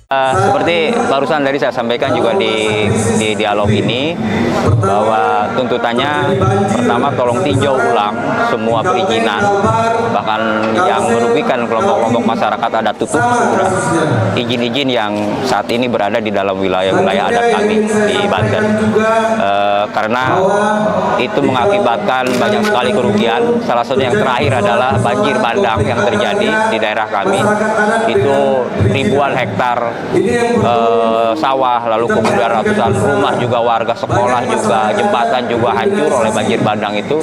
Seperti barusan tadi saya sampaikan juga di dialog ini, bahwa tuntutannya pertama tolong tinjau ulang semua perizinan, bahkan yang merugikan kelompok-kelompok masyarakat adat tutup sudah izin-izin yang saat ini berada di dalam wilayah-wilayah adat kami di Banten. Karena itu mengakibatkan banyak sekali kerugian. Salah satu yang terakhir adalah banjir bandang yang terjadi di daerah kami. Itu ribuan hektar sawah, lalu kemudian ratusan rumah juga, warga, sekolah juga, jembatan juga hancur oleh banjir bandang itu,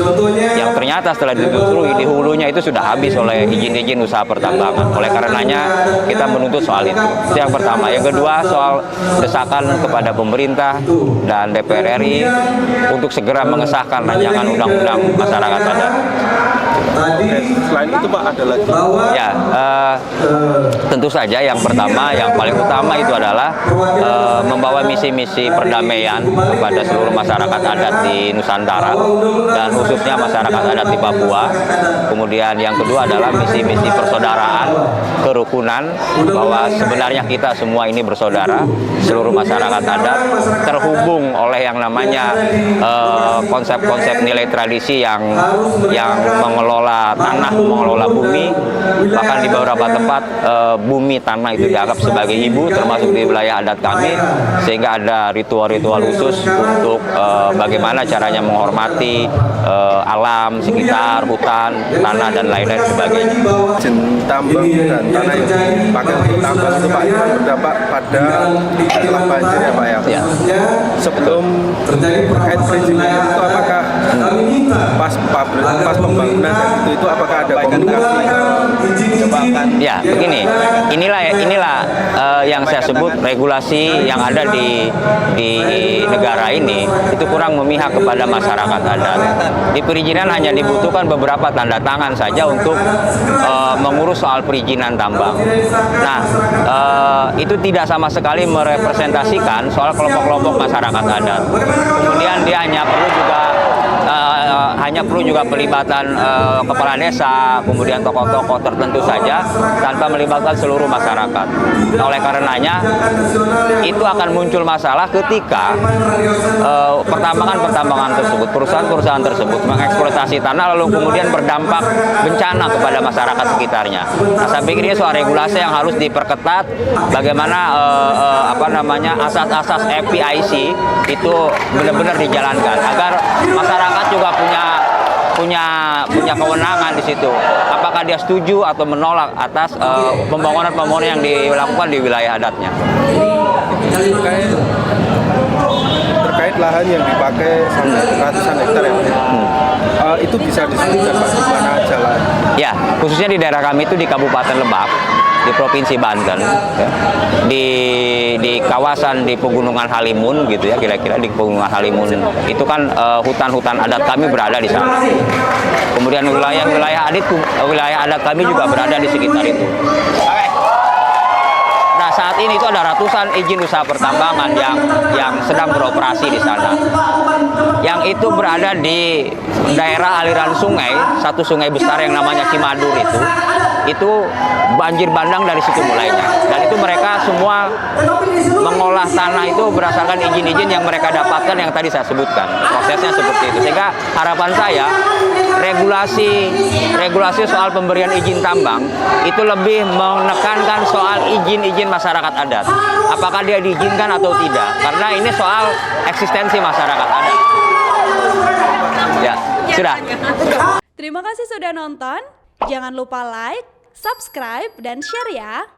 yang ternyata setelah ditelusuri di hulunya itu sudah habis oleh izin-izin usaha pertambangan. Oleh karenanya kita menuntut soal itu. Itu yang pertama. Yang kedua, soal desakan kepada pemerintah dan DPR RI untuk segera mengesahkan rancangan undang-undang masyarakat adat. Selain itu Pak, ada lagi? Ya, tentu saja yang pertama, yang paling utama itu adalah membawa misi-misi perdamaian kepada seluruh masyarakat adat di Nusantara dan khususnya masyarakat adat di Papua. Kemudian yang kedua adalah misi-misi persaudaraan, kerukunan, bahwa sebenarnya kita semua ini bersaudara, seluruh masyarakat adat terhubung oleh yang namanya konsep-konsep nilai tradisi yang mengelola tanah, mengelola bumi. Bahkan di beberapa tempat bumi tanah itu dianggap sebagai ibu, termasuk di wilayah adat kami, sehingga ada ritual-ritual khusus untuk bagaimana caranya menghormati alam sekitar, hutan, tanah, dan lain-lain sebagainya. Izin tambang dan tanah yang dipakai untuk tambang itu Pak, itu berdampak pada setelah banjir ya Pak ya? Ya. Sebelum terkait perizinan itu, apakah pas pembangunan dan itu apakah ada komunikasi? Ya, begini, inilah yang saya sebut regulasi yang ada di negara ini itu kurang memihak kepada masyarakat adat. Di perizinan hanya dibutuhkan beberapa tanda tangan saja untuk mengurus soal perizinan tambang. Nah, itu tidak sama sekali merepresentasikan soal kelompok-kelompok masyarakat adat. Kemudian dia hanya perlu juga pelibatan kepala desa, kemudian tokoh-tokoh tertentu saja, tanpa melibatkan seluruh masyarakat. Oleh karenanya, itu akan muncul masalah ketika pertambangan tersebut, perusahaan-perusahaan tersebut mengeksploitasi tanah, lalu kemudian berdampak bencana kepada masyarakat sekitarnya. Nah, saya pikir ini soal regulasi yang harus diperketat, bagaimana asas-asas FPIC itu benar-benar dijalankan, agar masyarakat juga punya kewenangan di situ. Apakah dia setuju atau menolak atas pembangunan yang dilakukan di wilayah adatnya. Terkait lahan yang dipakai sampai ratusan hektar ya, itu bisa disebutkan Pak, di mana jalan? Ya, khususnya di daerah kami itu di Kabupaten Lebak, di Provinsi Banten, ya, di kawasan di Pegunungan Halimun gitu ya, kira-kira di Pegunungan Halimun itu kan hutan-hutan adat kami berada di sana. Kemudian wilayah adat kami juga berada di sekitar itu. Nah, saat ini itu ada ratusan izin usaha pertambangan yang sedang beroperasi di sana. Yang itu berada di daerah aliran sungai, satu sungai besar yang namanya Cimadur itu banjir bandang dari situ mulainya. Dan itu mereka semua mengolah tanah itu berdasarkan izin-izin yang mereka dapatkan yang tadi saya sebutkan. Prosesnya seperti itu. Sehingga harapan saya regulasi soal pemberian izin tambang itu lebih menekankan soal izin-izin masyarakat adat. Apakah dia diizinkan atau tidak? Karena ini soal eksistensi masyarakat adat. Ya, sudah. Terima kasih sudah nonton. Jangan lupa like, subscribe, dan share ya.